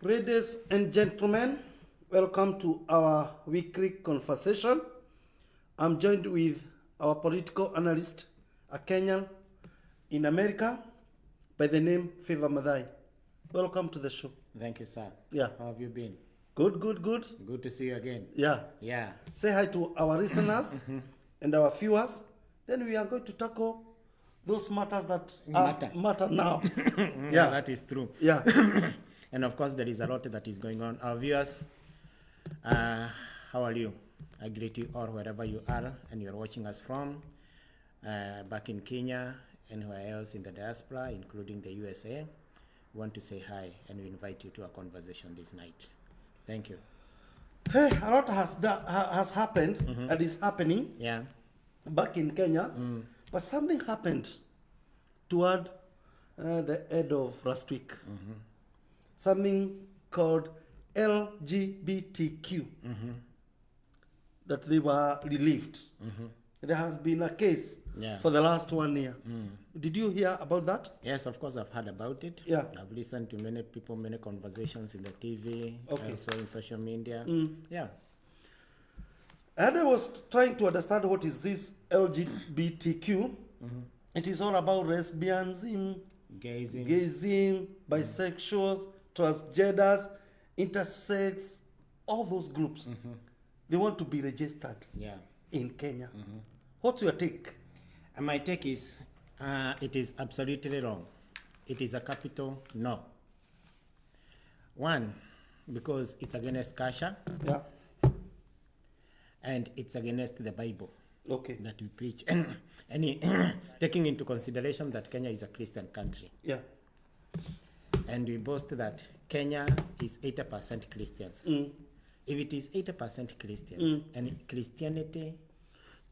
Ladies and gentlemen, welcome to our weekly conversation. I'm joined with our political analyst, a Kenyan in America by the name Favor Madai. Welcome to the show. Thank you, sir. Yeah. How have you been? Good. Good to see you again. Yeah. Yeah. Say hi to our listeners and our viewers. Then we are going to tackle those matters that matter now. Yeah, that is true. Yeah. And of course, there is a lot that is going on. Our viewers, how are you? I greet you all wherever you are and you're watching us from. Back in Kenya, anywhere else in the diaspora, including the USA. We want to say hi and we invite you to a conversation this night. Thank you. Hey, a lot has happened and is happening back in Kenya, but something happened toward the end of last week. Something called LGBTQ that they were relieved. There has been a case for the last 1 year. Did you hear about that? Yes, of course, I've heard about it. Yeah. I've listened to many people, many conversations in the TV, also in social media. Yeah. And I was trying to understand what is this LGBTQ. It is all about lesbianism, gayism, bisexuals, transgenders, intersex, all those groups. They want to be registered in Kenya. What's your take? My take is, it is absolutely wrong. It is a capital no. One, because it's against Kasha. Yeah. And it's against the Bible. Okay. That we preach. And taking into consideration that Kenya is a Christian country. Yeah. And we boast that Kenya is 80% Christians. If it is 80% Christians and Christianity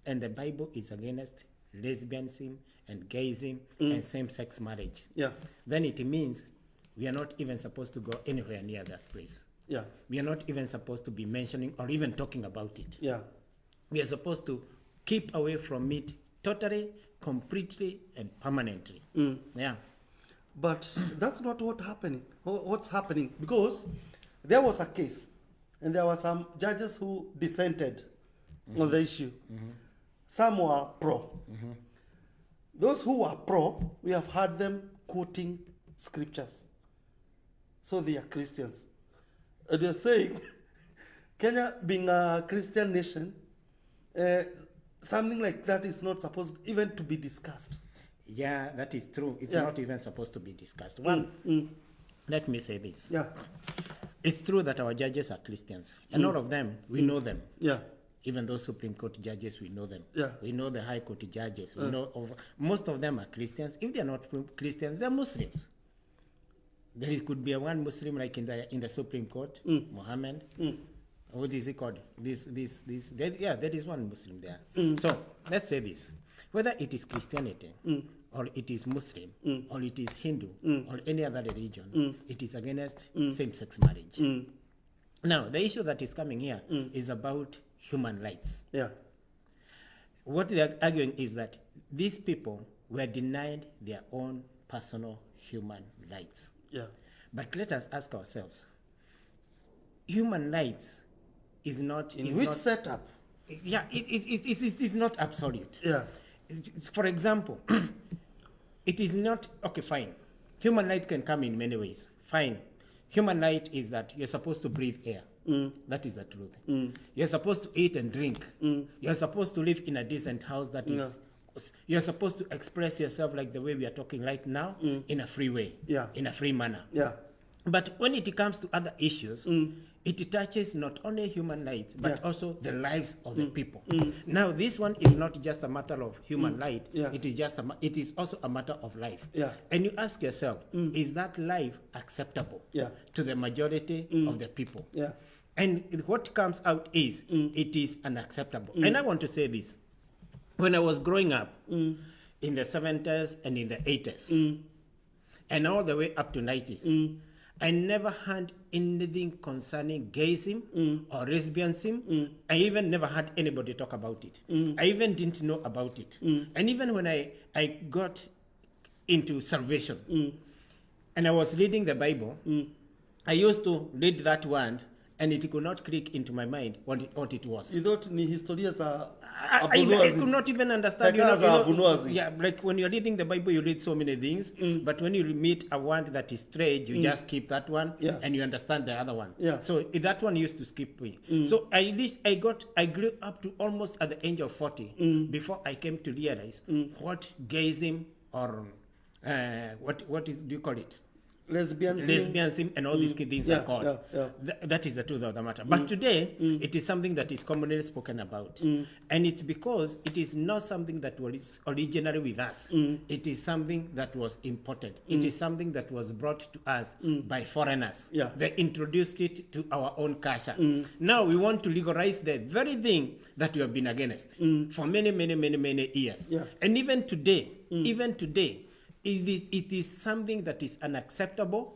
and the Bible is against lesbianism and gayism and same-sex marriage, then it means we are not even supposed to go anywhere near that place. Yeah. We are not even supposed to be mentioning or even talking about it. Yeah. We are supposed to keep away from it totally, completely, and permanently. Yeah. But that's not what's happening. Because there was a case, and there were some judges who dissented on the issue. Some were pro. Those who were pro, we have heard them quoting scriptures. So they are Christians. And they're saying, Kenya being a Christian nation, something like that is not supposed even to be discussed. Yeah, that is true. It's not even supposed to be discussed. One, let me say this. Yeah. It's true that our judges are Christians. And all of them, we know them. Yeah. Even those Supreme Court judges, we know them. Yeah. We know the High Court judges. We know most of them are Christians. If they are not Christians, they're Muslims. There could be one Muslim like in the Supreme Court, Muhammad. What is it called? There is one Muslim there. So let's say this: whether it is Christianity or it is Muslim or it is Hindu or any other religion, it is against same-sex marriage. Now, the issue that is coming here is about human rights. Yeah. What they are arguing is that these people were denied their own personal human rights. Yeah. But let us ask ourselves, human rights is not... In which setup? Yeah, it is not absolute. Yeah. For example, it is not... Okay, fine. Human right can come in many ways. Fine. Human right is that you're supposed to breathe air. That is the truth. You're supposed to eat and drink. You're supposed to live in a decent house that is... You're supposed to express yourself like the way we are talking right now, in a free way, in a free manner. Yeah. But when it comes to other issues, it touches not only human rights, but also the lives of the people. Now, this one is not just a matter of human right. It is also a matter of life. Yeah. And you ask yourself, is that life acceptable to the majority of the people? Yeah. And what comes out is, it is unacceptable. And I want to say this. When I was growing up in the 70s and in the 80s, and all the way up to 90s, I never heard anything concerning gayism or lesbianism. I even never heard anybody talk about it. I even didn't know about it. And even when I got into salvation, and I was reading the Bible, I used to read that word and it could not click into my mind what it was. You thought ni historia za I could not even understand. Abunuazi. Yeah, like when you're reading the Bible, you read so many things, but when you meet a word that is strange, you just keep that one, Yeah. and you understand the other one. Yeah. So that one used to skip me. So I grew up to almost at the age of 40 before I came to realize what gayism or what do you call it? Lesbianism and all these things are called. That is the truth of the matter. But today, it is something that is commonly spoken about. And it's because it is not something that was originally with us. It is something that was imported. It is something that was brought to us by foreigners. Yeah. They introduced it to our own culture. Now we want to legalize the very thing that we have been against for many years. Yeah. And even today, it is something that is unacceptable.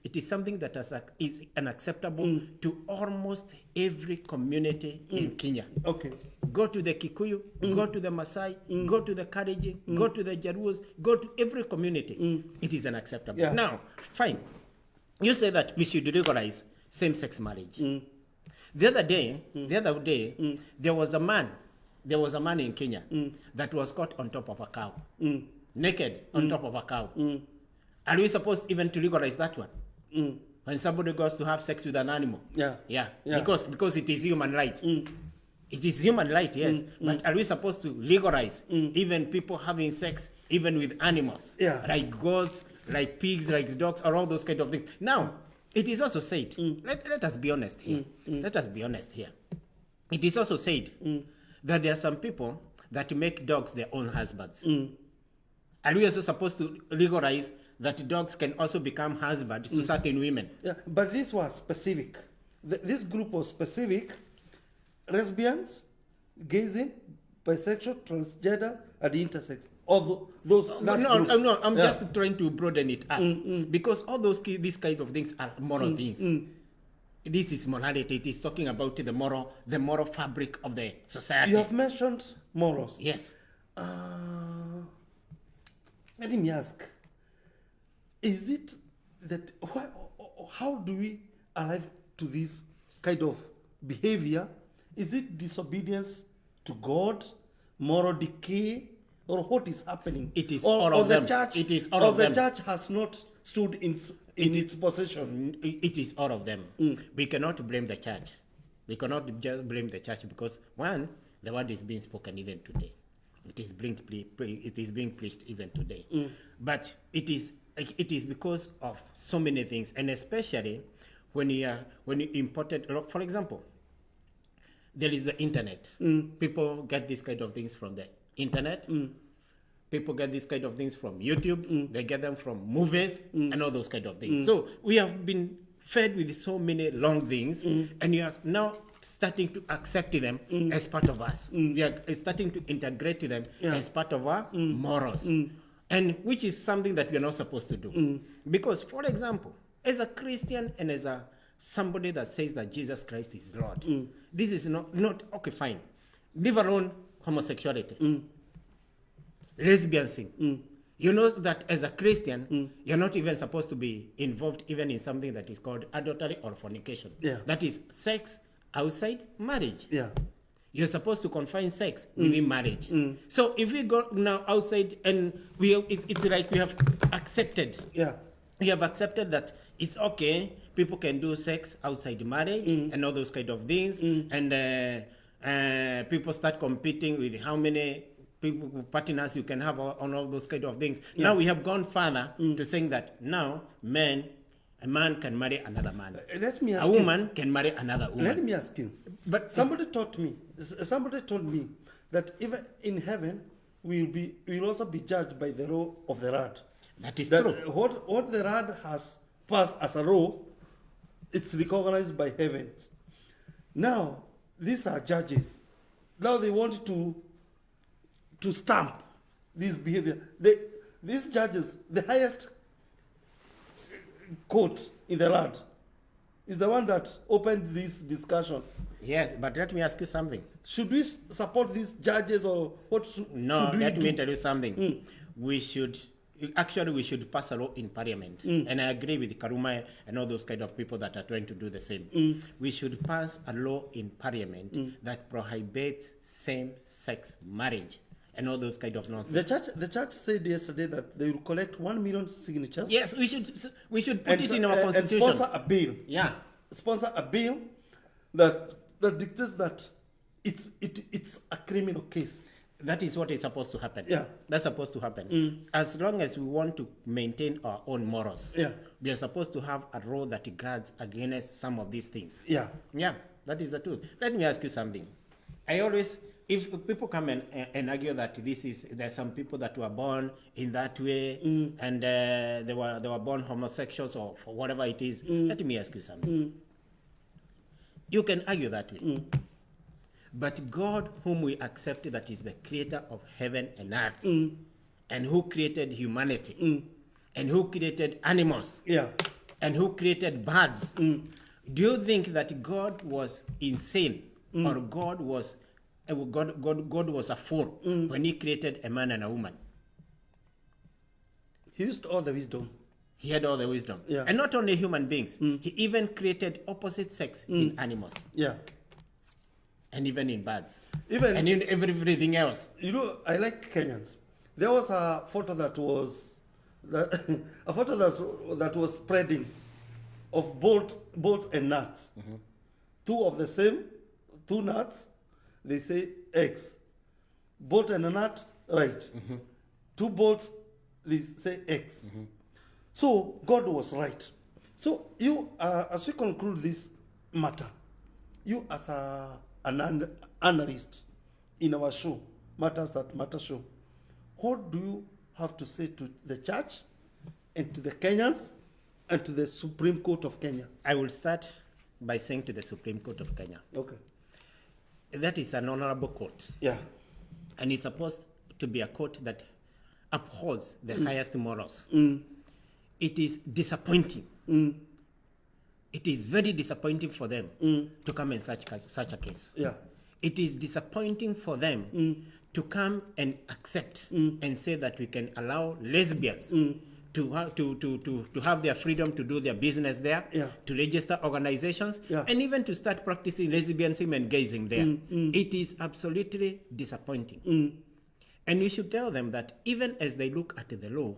It is something that is unacceptable to almost every community in Kenya. Okay. Go to the Kikuyu, go to the Maasai, go to the Kalenjin, go to the Jaluos, go to every community. It is unacceptable. Yeah. Now, fine. You say that we should legalize same-sex marriage. The other day, there was a man in Kenya that was caught on top of a cow. Naked on top of a cow. Are we supposed even to legalize that one? When somebody goes to have sex with an animal? Yeah. Because it is human right. It is human right, yes. But are we supposed to legalize even people having sex even with animals? Yeah. Like goats, like pigs, like dogs, or all those kind of things. Now, it is also said, let us be honest here. Let us be honest here. It is also said that there are some people that make dogs their own husbands. Are we also supposed to legalize that dogs can also become husbands to certain women? Yeah, but this was specific. This group was specific. Lesbians, gayism, bisexual, transgender, and intersex. All those. I'm just trying to broaden it up because all these kind of things are moral things. This is morality. It is talking about the moral fabric of the society. You have mentioned morals. Yes. Let me ask, is it that, how do we arrive to this kind of behavior? Is it disobedience to God, moral decay, or what is happening? It is all of them. It is all of them. The church has not stood in its position. It is all of them. We cannot blame the church. We cannot just blame the church because, one, the word is being spoken even today. It is being preached even today. But it is because of so many things, and especially when you imported, for example, there is the internet. People get these kind of things from the internet. People get these kind of things from YouTube. They get them from movies and all those kind of things. So we have been fed with so many long things, and you are now starting to accept them as part of us. We are starting to integrate them as part of our morals, and which is something that we are not supposed to do. Because, for example, as a Christian and as somebody that says that Jesus Christ is Lord, this is not okay. Fine, leave alone homosexuality, lesbianism. You know that as a Christian, you're not even supposed to be involved even in something that is called adultery or fornication. That is sex outside marriage. You're supposed to confine sex within marriage. So if we go now outside and it's like we have accepted. We have accepted that it's okay. People can do sex outside marriage and all those kind of things. And people start competing with how many partners you can have on all those kind of things. Now we have gone further to saying that now a man can marry another man. Let me ask a woman can marry another woman. Let me ask you. But somebody told me that even in heaven we will also be judged by the law of the rod. That is true. What the rod has passed as a law, it's recognized by heavens. Now these are judges. Now they want to stamp this behavior. These judges, the highest court in the land, is the one that opened this discussion. Yes, but let me ask you something. Should we support these judges or what should we do? Let me tell you something. We should actually we should pass a law in parliament. And I agree with Karuma and all those kind of people that are trying to do the same. We should pass a law in parliament that prohibits same-sex marriage and all those kind of nonsense. The church said yesterday that they will collect 1 million signatures. Yes, we should put it in our constitution. And sponsor a bill. Yeah. Sponsor a bill that dictates that it's a criminal case. That is what is supposed to happen. Yeah. That's supposed to happen. As long as we want to maintain our own morals, Yeah. we are supposed to have a law that guards against some of these things. Yeah. Yeah, that is the truth. Let me ask you something. If people come and argue that there's some people that were born in that way and they were born homosexuals or for whatever it is, let me ask you something. You can argue that way. But God, whom we accept that is the creator of heaven and earth, and who created humanity, and who created animals, Yeah. and who created birds, do you think that God was insane or God was a fool when he created a man and a woman? He used all the wisdom. He had all the wisdom. Yeah. And not only human beings, he even created opposite sex in animals. Yeah. And even in birds. Even and in everything else. You know, I like Kenyans. There was a photo that was spreading of bolts and nuts. Two of the same, two nuts, they say X. Bolt and a nut, right. Two bolts, they say X. So God was right. So you, as we conclude this matter, you as an analyst in our show, Matters That Matter show, what do you have to say to the church and to the Kenyans and to the Supreme Court of Kenya? I will start by saying to the Supreme Court of Kenya. Okay. That is an honorable court. Yeah. And it's supposed to be a court that upholds the highest morals. It is disappointing. It is very disappointing for them to come in such a case. Yeah. It is disappointing for them to come and accept and say that we can allow lesbians to have their freedom to do their business there, Yeah. to register organizations, Yeah. and even to start practicing lesbianism and gayism there. It is absolutely disappointing. And we should tell them that even as they look at the law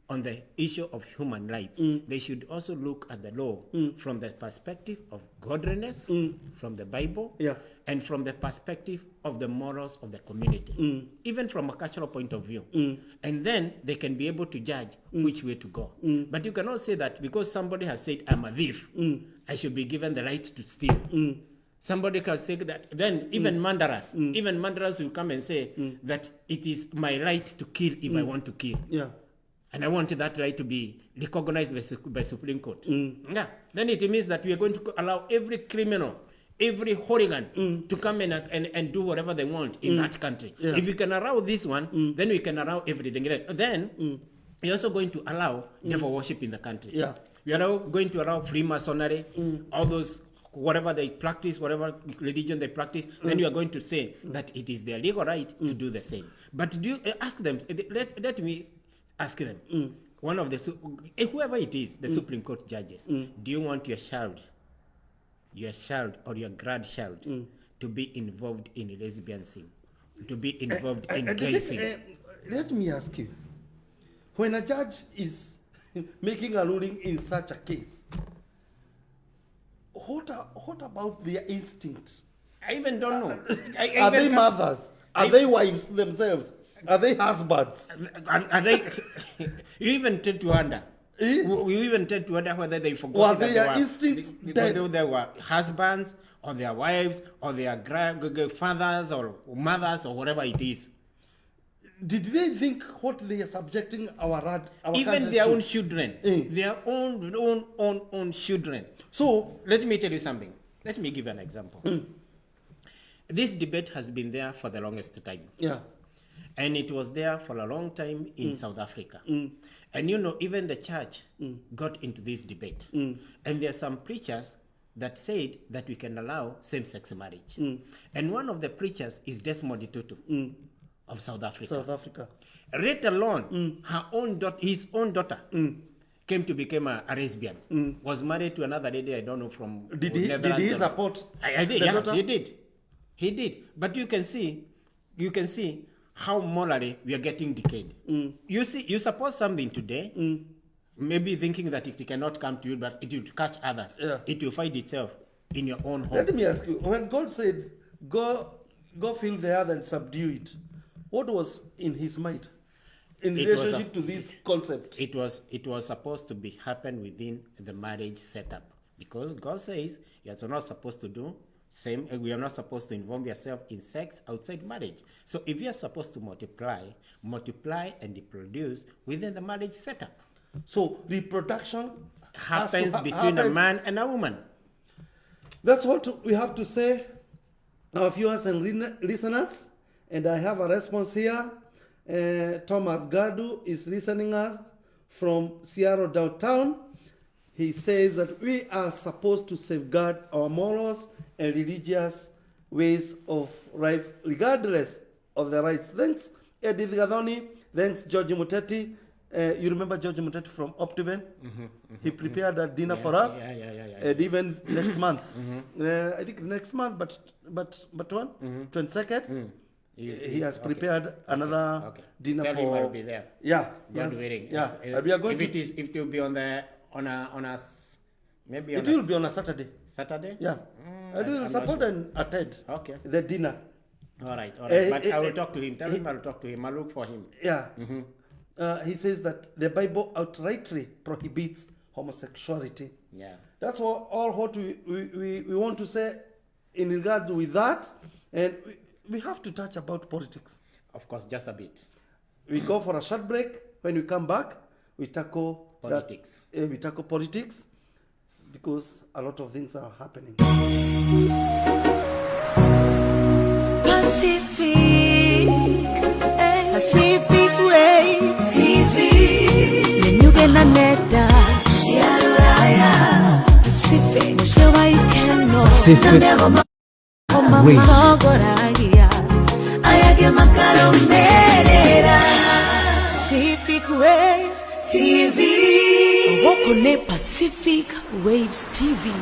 on the issue of human rights, they should also look at the law from the perspective of godliness, from the Bible, Yeah. and from the perspective of the morals of the community, even from a cultural point of view. And then they can be able to judge which way to go. But you cannot say that because somebody has said, I'm a thief, I should be given the right to steal. Somebody can say that, then even murderers will come and say that it is my right to kill if I want to kill. Yeah. And I want that right to be recognized by Supreme Court. Yeah. Then it means that we are going to allow every criminal, every hooligan to come and do whatever they want in that country. Yeah. If we can allow this one, then we can allow everything. Then we're also going to allow devil worship in the country. Yeah. We are now going to allow Freemasonry, all those, whatever they practice, whatever religion they practice, then you are going to say that it is their legal right to do the same. But do you ask them, let me ask them, one of the, whoever it is, the Supreme Court judges, do you want your child or your grandchild to be involved in lesbianism, to be involved in gayism? Let me ask you, when a judge is making a ruling in such a case, what about their instinct? I even don't know. Are they mothers? Are they wives themselves? Are they husbands? Are they? You even tend to wonder. You even tend to wonder whether they forgot Well, that their instincts whether they were husbands or their wives or their fathers or mothers or whatever it is. Did they think what they are subjecting our Even country their to? own children, their own children. So let me tell you something. Let me give an example. This debate has been there for the longest time. yeah. And it was there for a long time in South Africa. And you know, even the church got into this debate. And there are some preachers that said that we can allow same-sex marriage. And one of the preachers is Desmond Tutu of South Africa. South Africa. let alone his own daughter came to become a lesbian, was married to another lady, I don't know from Did he support I did, the yeah, daughter? he did. But you can see how morally we are getting decayed. You see, you support something today, maybe thinking that if it cannot come to you, but it will catch others, it will find itself in your own home. Let me ask you, when God said, go fill the earth and subdue it, what was in his mind in relationship to this concept? It was supposed to be happen within the marriage setup, because God says you're not supposed to do same. We are not supposed to involve yourself in sex outside marriage. So if you are supposed to multiply and reproduce within the marriage setup, so reproduction happens between a man and a woman. That's what we have to say, our viewers and listeners. And I have a response here. Thomas Gadu is listening us from Seattle downtown. He says that we are supposed to safeguard our morals and religious ways of life, regardless of the rights. Thanks, Edith Gadoni. Thanks, George Muteti. You remember George Muteti from Optiven? He prepared a dinner for us. And even next month. I think next month, but when? 22nd. He has prepared another dinner Tell for. him I'll be there. Yeah. God willing. Yeah. We are going if it will be on a maybe it will be on a Saturday. Saturday. Yeah. I will support and attend. Okay. The dinner. All right. But I will talk to him. Tell him I'll talk to him. I'll look for him. Yeah. He says that the Bible outrightly prohibits homosexuality. Yeah. That's all what we want to say in regard with that. And we have to touch about politics. Of course, just a bit. We go for a short break. When we come back, we tackle politics. We tackle politics because a lot of things are happening. Pacific Way TV. Nenyuge na neta. Shiaraya. Pacific. Shewa ikeno. Pacific Way. Ayage makaro merera. Pacific Waves TV. Woko ne Pacific Waves TV.